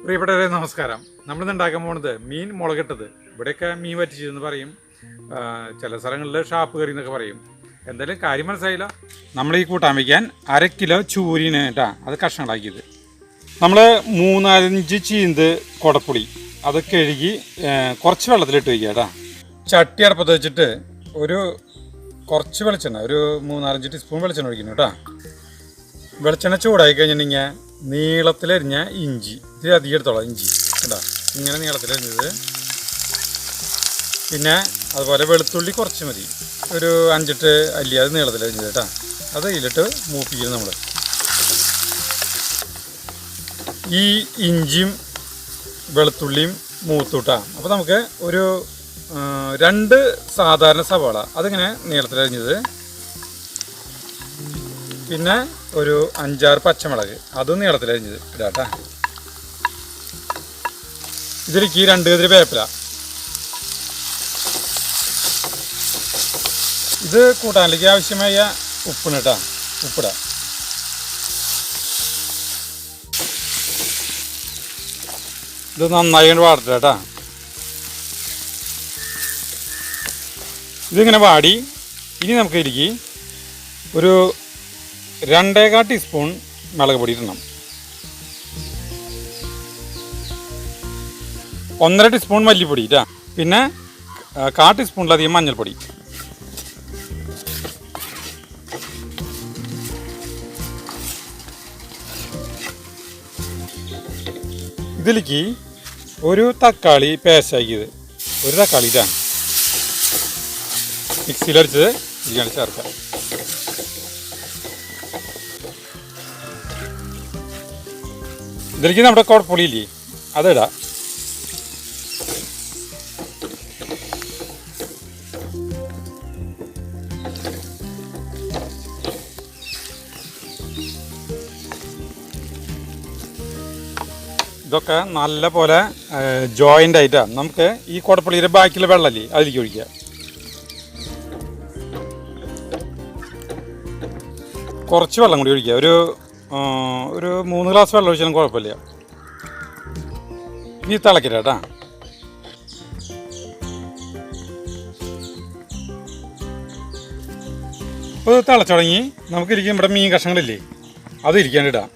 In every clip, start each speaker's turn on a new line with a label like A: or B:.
A: പ്രിയപ്പെട്ടവരെ നമസ്കാരം. നമ്മളിന്ന് ഉണ്ടാക്കാൻ പോകുന്നത് മീൻ മുളകിട്ടത്. ഇവിടെയൊക്കെ മീൻ വറ്റിച്ചതെന്ന് പറയും, ചില സ്ഥലങ്ങളിൽ ഷാപ്പ് കറി എന്നൊക്കെ പറയും. എന്തായാലും കാര്യം മനസ്സിലായില്ല. നമ്മൾ ഈ കൂട്ടാൻ വയ്ക്കാൻ 1/2 കിലോ ചൂരിന് കേട്ടാ, അത് കഷ്ണങ്ങളാക്കിയത്. നമ്മൾ 3-5 ചീന്ത് കുടപ്പുളി അത് കഴുകി കുറച്ച് വെള്ളത്തിലിട്ട് വയ്ക്കുക കേട്ടാ. ചട്ടി അടുപ്പത്ത് വെച്ചിട്ട് കുറച്ച് വെളിച്ചെണ്ണ, ഒരു 3-4 ടീസ്പൂൺ വെളിച്ചെണ്ണ ഒഴിക്കുന്നു കേട്ടോ. വെളിച്ചെണ്ണ ചൂടായി കഴിഞ്ഞിട്ടുണ്ടെങ്കിൽ നീളത്തിലരിഞ്ഞ ഇഞ്ചി, ഇത്തിരി അധികം എടുത്തോളാം ഇഞ്ചി കേട്ടോ, ഇങ്ങനെ നീളത്തിലരിഞ്ഞത്. പിന്നെ അതുപോലെ വെളുത്തുള്ളി കുറച്ച് മതി, ഒരു 5-8 അല്ലി അത് നീളത്തിലരിഞ്ഞത് കേട്ടോ. അത് ഇതിലിട്ട് മൂപ്പിക്കുന്നു നമ്മൾ. ഈ ഇഞ്ചിയും വെളുത്തുള്ളിയും മൂത്തുട്ടാ. അപ്പോൾ നമുക്ക് ഒരു 2 സാധാരണ സവാള അതിങ്ങനെ നീളത്തിലരിഞ്ഞത്, പിന്നെ ഒരു 5-6 പച്ചമുളക് അതും നീളത്തിലരിഞ്ഞത് ഇടാട്ടാ. ഇതിലേക്ക് 2 കതിരി വേപ്പില. ഇത് കൂട്ടാനിലേക്ക് ആവശ്യമായ ഉപ്പിന് കേട്ടാ, ഉപ്പിടാം. ഇത് നന്നായി വാടട്ടെ കേട്ടാ. ഇതിങ്ങനെ വാടി ഇനി നമുക്ക് ഇതിലേക്ക് ഒരു 2.25 ടീസ്പൂൺ മുളക് പൊടി ഇടണം. 1.5 ടീസ്പൂൺ മല്ലിപ്പൊടി ഇട്ടാ. പിന്നെ 1/4 ടീസ്പൂണിലധികം മഞ്ഞൾപ്പൊടി. ഇതിലേക്ക് ഒരു തക്കാളി പേസ്റ്റ് ആക്കിയത്, ഒരു തക്കാളി ഇട്ടാ മിക്സിയിലടിച്ചത് ഇതിലാണ് ചേർക്കാം. ഇതിലേക്ക് നമ്മുടെ കുടപ്പുളി ഇല്ലേ അതിടാം. ഇതൊക്കെ നല്ല പോലെ ജോയിൻ്റ് ആയിട്ടാണ് നമുക്ക് ഈ കുടപ്പുളിയുടെ ബാക്കിയുള്ള വെള്ളമല്ലേ അതിലേക്ക് ഒഴിക്കുക. കുറച്ച് വെള്ളം കൂടി ഒഴിക്കുക, ഒരു 3 ഗ്ലാസ് വെള്ളം ഒഴിച്ചാലും കുഴപ്പമില്ല. ഇനി തിളക്കില്ല കേട്ടാ. അപ്പോൾ ഇത് തിളച്ചു തുടങ്ങി. നമുക്കിരിക്കും ഇവിടെ മീൻ കഷ്ണങ്ങളില്ലേ അത് ഇരിക്കാണ്ടിടാം.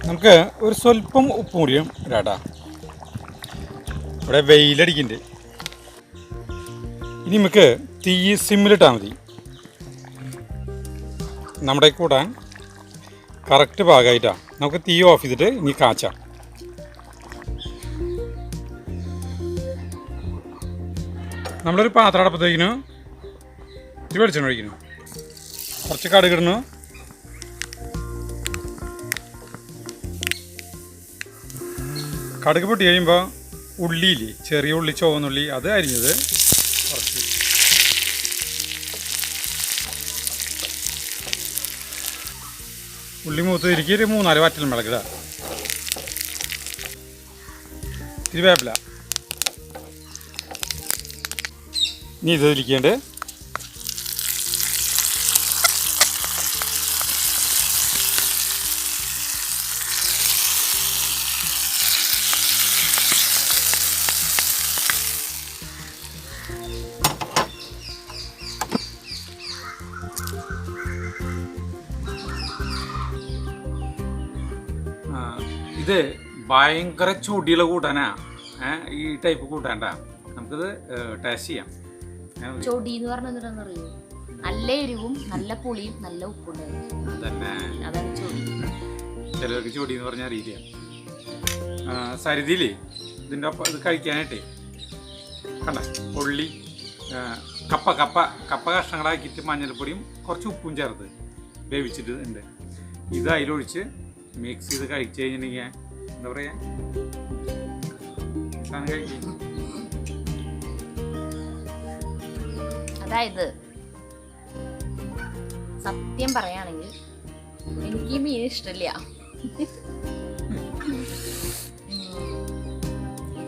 A: നമുക്ക് ഒരു സ്വല്പം ഉപ്പ് കൂടിയും ഇടാട്ടാ. ഇവിടെ വെയിലടിക്കുന്നുണ്ട്. ഇനി നമുക്ക് തീ സിമ്മിലിട്ടാൽ മതി. നമ്മുടെ കൂടാൻ കറക്റ്റ് ഭാഗമായിട്ടാണ്. നമുക്ക് തീ ഓഫ് ചെയ്തിട്ട് ഇനി കാച്ചാം. നമ്മളൊരു പാത്രം അടപ്പത്തേക്കിനു ഇത്തിരി വെളിച്ചെണ്ണ ഒഴിക്കുന്നു, കുറച്ച് കടുകിടുന്നു, കടുക് പൊട്ടി കഴിയുമ്പോൾ ഉള്ളിയില്ലേ, ചെറിയ ഉള്ളി, ചുവന്നുള്ളി അത് അരിഞ്ഞത് കുറച്ച്, ഉള്ളി മൂത്ത് തിരിക്കി 3-4 വറ്റൽ മുളക് ഇടുക, ഇത്തിരി വേപ്പില. ഇനി ഇത് തിരിക്കേണ്ട ഇത് ഭയങ്കര ചൂടിയുള്ള കൂട്ടാനാ. ഈ ടൈപ്പ് കൂട്ടാണ്ട നമുക്കിത് ടേസ്റ്റ് ചെയ്യാം.
B: ചൊടി എന്ന് പറഞ്ഞറിയോ, നല്ല എരിവും നല്ല പുളിയും നല്ല ഉപ്പും തന്നെ. അതാണ് ചൊടി.
A: ചിലർക്ക് ചൊടി എന്ന് പറഞ്ഞാൽ അറിയില്ല. സരിതിയില്ലേ ഇതിൻ്റെ ഒപ്പം ഇത് കഴിക്കാനായിട്ട് കണ്ട ഉള്ളി, കപ്പ കപ്പ കപ്പ കഷ്ണങ്ങളാക്കിയിട്ട് മഞ്ഞൾപ്പൊടിയും കുറച്ച് ഉപ്പും ചേർത്ത് വേവിച്ചിട്ട് ഉണ്ട്. ഇത് അതിലൊഴിച്ച് മിക്സ് ചെയ്ത് കഴിച്ചു കഴിഞ്ഞിട്ടുണ്ടെങ്കിൽ എന്താ പറയുക, സാധനം കഴിക്കും.
B: അതായത് സത്യം പറയുകയാണെങ്കിൽ എനിക്ക് ഈ മീൻ ഇഷ്ടമില്ല.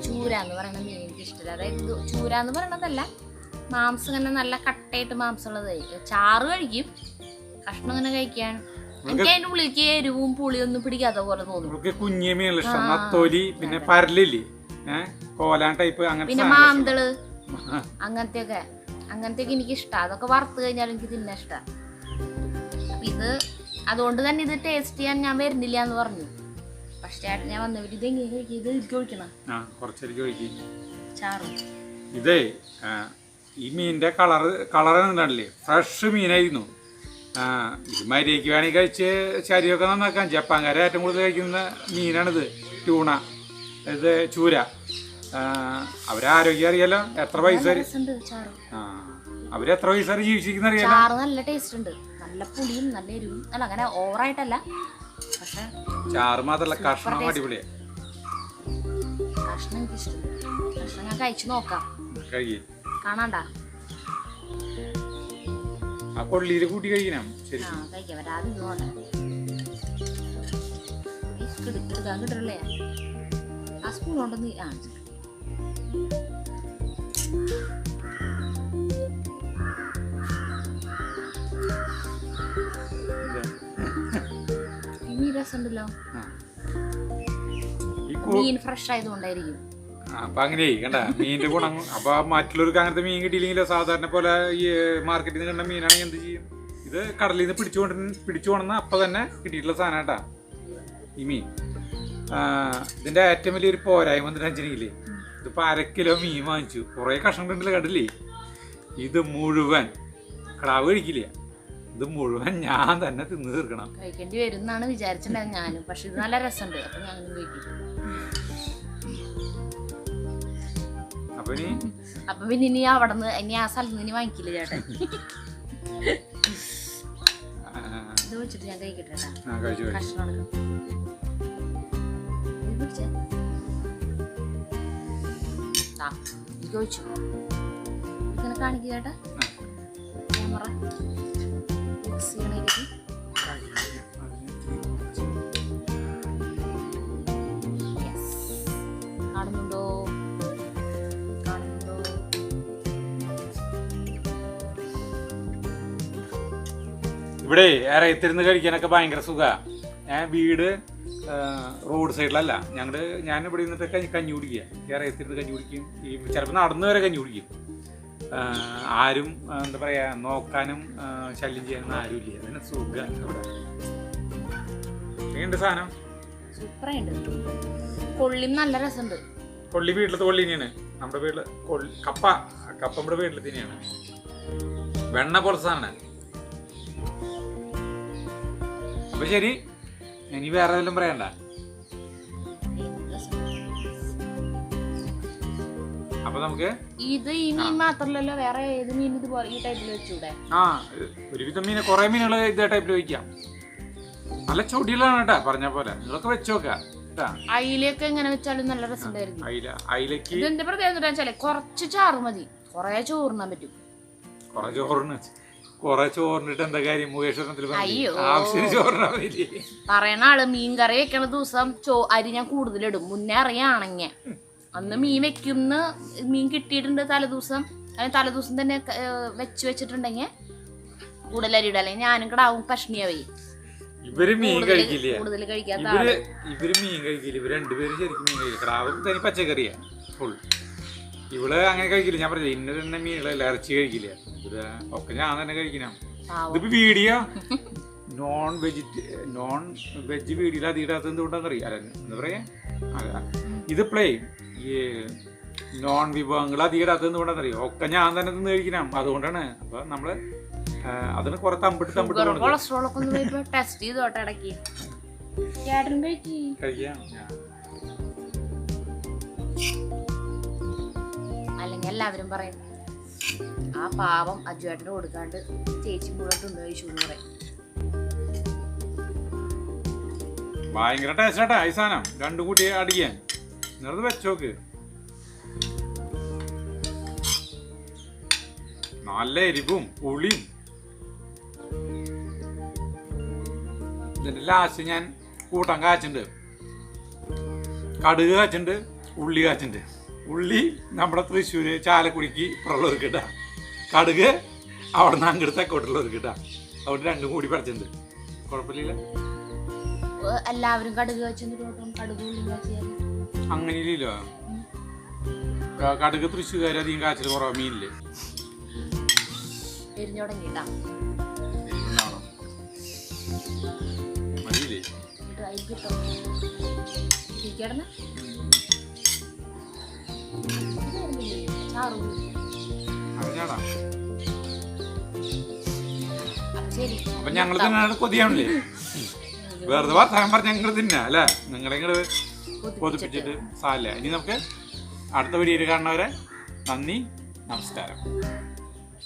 B: ചൂര എന്ന് പറയുന്ന മീൻ എനിക്ക് ഇഷ്ടമില്ല. അതായത് ചൂര എന്ന് പറയണതല്ല, മാംസം ഇങ്ങനെ നല്ല കട്ടയായിട്ട് മാംസമുള്ളത് ചാറ് കഴിക്കും, കഷ്ണം ഇങ്ങനെ കഴിക്കാൻ എനിക്ക് അതിന്റെ ഉള്ളിലേക്ക് എരിവും പുളിയൊന്നും പിടിക്കാത്ത പോലെ തോന്നും.
A: കുഞ്ഞു മീനുള്ള ഇഷ്ടം, നത്തോലി, പിന്നെ പരലില്ലേ, കോലാൻ ടൈപ്പ്,
B: പിന്നെ മാന്തള്, അങ്ങനത്തെയൊക്കെ എനിക്ക് ഇഷ്ടം. അതൊക്കെ വറുത്ത് കഴിഞ്ഞാൽ എനിക്ക് തിന്നാൻ ഇഷ്ടം. അപ്പൊ ഇത് അതുകൊണ്ട് തന്നെ ഇത് ടേസ്റ്റ് ചെയ്യാൻ ഞാൻ വരുന്നില്ല എന്ന് പറഞ്ഞു. പക്ഷേ ചേട്ടൻ ഞാൻ വന്നവര് ഇത് എങ്ങനെ കഴിക്കും, ഇത് എനിക്ക് ഒഴിക്കണം ചാറ്.
A: ഇതേ ഈ മീനിന്റെ കളർ എന്താണല്ലേ, ഫ്രഷ് മീനായിരുന്നു. ഇത് മരിയക്ക് വേണമെങ്കിൽ കഴിച്ച് ശരീരമൊക്കെ നന്നാക്കാം. ജപ്പാൻകാരെ ഏറ്റവും കൂടുതൽ കഴിക്കുന്ന മീനാണിത്, ട്യൂണ, ഇത് ചൂര. അവരാരോഗ്യം അറിയാലോ, എത്ര പൈസ അവരെത്ര പൈസ ജീവിച്ചിരിക്കുന്ന അറിയാലോ.
B: ചാറ് നല്ല ടേസ്റ്റ് ഉണ്ട്, നല്ല പുളിയും നല്ല എരിവും. അല്ല അങ്ങനെ ഓവറായിട്ടല്ല, പക്ഷെ
A: ചാറ് മാത്രല്ല കഷ്ണം അടിപൊളിയാ.
B: കഷ്ണം എനിക്ക് ഇഷ്ടം. കഷ്ണം ഞാൻ കഴിച്ചു നോക്കാം, കാണാണ്ട
A: ആ കൊള്ളിയില് കൂട്ടി കഴിക്കണം. ശരി
B: കഴിക്കാൻ പറ്റാതെ കിട്ടല്ലേ ആ സ്പൂൺ കൊണ്ടൊന്ന് മീൻ രസമുണ്ടല്ലോ. മീൻ ഫ്രഷ് ആയതുകൊണ്ടായിരിക്കും.
A: അപ്പൊ അങ്ങനെ കണ്ട മീനിന്റെ ഗുണം. അപ്പൊ മറ്റുള്ളവർക്ക് അങ്ങനത്തെ മീൻ കിട്ടിയില്ലെങ്കിലോ, സാധാരണ പോലെ ഈ മാർക്കറ്റിൽ നിന്ന് കണ്ട മീനാണെങ്കിൽ എന്ത് ചെയ്യും, ഇത് കടലിൽ നിന്ന് പിടിച്ചു കൊണ്ടുവന്ന അപ്പൊ തന്നെ കിട്ടിയിട്ടുള്ള സാധനം കേട്ടാ ഈ മീൻ. ഇതിന്റെ ഏറ്റവും വലിയൊരു പോരായ്മ എന്തിനാണെന്നില്ലേ, ഇതിപ്പോ 1/2 കിലോ മീൻ വാങ്ങിച്ചു, കുറെ കഷ്ണം ഉണ്ടല്ലോ കണ്ടില്ലേ. ഇത് മുഴുവൻ കടാവ് കഴിക്കില്ല, ഇത് മുഴുവൻ ഞാൻ തന്നെ തിന്ന് തീർക്കണം.
B: കഴിക്കേണ്ടി വരും എന്നാണ് വിചാരിച്ചിട്ടുണ്ടായിരുന്നു ഞാനും. പക്ഷെ ഇത് നല്ല രസമുണ്ട്, അപ്പൊ ഞാനും കഴിക്കും. അപ്പൊ പിന്നെ ഇനി അവിടെ നിന്ന് ഇനി ആ സ്ഥലത്ത് നിന്ന് വാങ്ങിക്കില്ല ചേട്ടൻ. ഇത് വെച്ചിട്ട് ഞാൻ കഴിക്കട്ടെ കഷ്ണം. ചോദിച്ചു ഇങ്ങനെ കാണിക്കുക ചേട്ടാ, ക്യാമറ മിക്സ് ചെയ്യണേക്ക്. കാണുന്നുണ്ടോ?
A: ഇവിടെ ഇറയത്തിരുന്ന് കഴിക്കാനൊക്കെ ഭയങ്കര സുഖമാണ്. ഞാൻ വീട് റോഡ് സൈഡിലല്ല, ഞാൻ ഇവിടെ നിന്നിട്ട് കഞ്ഞി കുടിക്കുക. ഇറയത്തിരുന്ന് കഞ്ഞി കുടിക്കും, ഈ ചിലപ്പോൾ നടന്നു വരെ കഞ്ഞി കുടിക്കും. ആരും എന്താ പറയാ നോക്കാനും ശല്യം ചെയ്യാനൊന്നും ആരും ഇല്ല. അതിന് സുഖം. ഇവിടെ എങ്ങനെയുണ്ട് സാധനം?
B: സൂപ്പറായിട്ട്. കൊള്ളിയും നല്ല രസമുണ്ട്.
A: കൊള്ളി വീട്ടിലത്തെ കൊള്ളി തന്നെയാണ്. നമ്മുടെ വീട്ടില് കപ്പ നമ്മുടെ വീട്ടിൽ തന്നെയാണ്. വെണ്ണ പോലത്തെ സാധനം. അപ്പൊ ശരി, ഇനി വേറെ വല്ലതും പറയണ്ട. അപ്പൊ നമുക്ക്
B: ഇത് ഈ മീൻ മാത്രല്ലല്ലോ, വേറെ ഏത് മീൻ ഇതുപോലെ ഈ ടൈപ്പിൽ വെച്ചൂടെ?
A: ഒരുവിധം മീൻ, കുറെ മീനുകൾ ഇതേ ടൈപ്പിൽ വെക്കാം. നല്ല ചൊടികളാണ് കേട്ടാ, പറഞ്ഞ പോലെ നിങ്ങളൊക്കെ വെച്ചോക്കാം.
B: അയിലൊക്കെ എങ്ങനെ വെച്ചാലും നല്ല രസമുണ്ടായിരുന്നു.
A: അയിലക്ക്
B: ഇതിന്റെ പ്രത്യേകത കുറച്ച് ചാറ് മതി, കൊറേ ചോറിനാൻ പറ്റും.
A: കൊറേ ചോറിനിട്ട് എന്താ കാര്യം? മുകേശ്വരത്തിൽ ആവശ്യത്തിന് ചോറിനാ മതി.
B: പറയണ ആള് മീൻ കറി വെക്കണ ദിവസം അരി ഞാൻ കൂടുതലിടും. മുന്നേ അറിയാണെങ്കിൽ അന്ന് മീൻ വെക്കുന്ന മീൻ കിട്ടിയിട്ടുണ്ട് തലേദിവസം, അല്ലെങ്കിൽ തലേദിവസം തന്നെ വെച്ചിട്ടുണ്ടെങ്കിൽ കൂടുതൽ അരി ഇടും. അല്ലെങ്കിൽ ഞാനും കിടാവും പഷ്ണിയാവേ.
A: ഇവര് മീൻ കഴിക്കില്ല,
B: കൂടുതൽ കഴിക്കാത്ത
A: ഇവര് മീൻ കഴിക്കില്ല. ഇവര് രണ്ടുപേരും ശരിക്കും മീൻ കഴിക്കില്ല. കിടാവും തനി പച്ചക്കറിയാ ഫുൾ. ഇവള് അങ്ങനെ കഴിക്കില്ല. ഞാൻ പറഞ്ഞില്ല, ഇന്ന തന്നെ മീനുകളല്ല, ഇറച്ചി കഴിക്കില്ല. ഇത് ഒക്കെ ഞാൻ തന്നെ കഴിക്കണം. ഇതിപ്പോ വീഡിയോ നോൺ വെജ് വീഡിയോ അധികം ഇടാത്തത് എന്തുകൊണ്ടാണെന്നറിയാം. അല്ല എന്താ പറയാ, ഇതിപ്പോഴേ ഈ നോൺ വിഭവങ്ങൾ അധികം ഇടാത്തത് എന്തുകൊണ്ടാണെന്നറിയാം. ഒക്കെ ഞാൻ തന്നെ തിന്ന് കഴിക്കണം, അതുകൊണ്ടാണ്. അപ്പൊ നമ്മള് അതിന് കുറെ തമ്പിട്ട്
B: കൊളസ്ട്രോൾ ഒക്കെ ടെസ്റ്റ് ചെയ്തോട്ടെ ഇടയ്ക്ക്. കഴിക്കാം. അല്ലെങ്കിൽ എല്ലാവരും പറയും ആ പാവം അജുവേട്ടന് കൊടുക്കാണ്ട് ചേച്ചി മുഴുവൻ തിന്നു കഴിച്ചു എന്ന് പറയും.
A: ഭയങ്കര ടേസ്റ്റാട്ടാ ഈ സാധനം. രണ്ടു കൂട്ടി അടിക്കാൻ നിറത് വെച്ചോക്ക്. നല്ല എരിവും പുളിയും. ഇതിന്റെ ലാസ്റ്റ് ഞാൻ കൂട്ടാൻ കാച്ചുണ്ട്, കടുക് കാച്ചുണ്ട്, ഉള്ളി കാച്ചുണ്ട്. ഉള്ളി നമ്മുടെ തൃശ്ശൂര് ചാലക്കുടിക്ക് ഇപ്പുറമുള്ളവർക്ക് കിട്ടാ, കടുക് അവിടെ നിന്ന് അങ്ങോട്ട് തെക്കോട്ടുള്ളവർക്ക് കിട്ടാ. അവിടെ രണ്ടും കൂടി പറിച്ചിട്ടുണ്ട്. കുഴപ്പമില്ല.
B: എല്ലാവരും കടുക് വെച്ചിട്ട് കടുക്
A: അങ്ങനെയില്ലല്ലോ. കടുക് തൃശ്ശൂർ അധികം കാച്ചില് കുറവാ മീനില്.
B: എരിഞ്ഞു തുടങ്ങിട്ടാ
A: മതിയില്ലേ?
B: കിട്ടോ
A: അപ്പൊ ഞങ്ങൾ തന്നെ കൊതിയാണല്ലേ, വെറുതെ വർത്താനം പറഞ്ഞ ഞങ്ങൾ തിന്നാ അല്ലേ? നിങ്ങളെ ഇങ്ങോട്ട് കൊതിപ്പിച്ചിട്ട് സാരില്ല. ഇനി നമുക്ക് അടുത്ത വീഡിയോയിൽ കാണുന്നവരെ നന്ദി, നമസ്കാരം.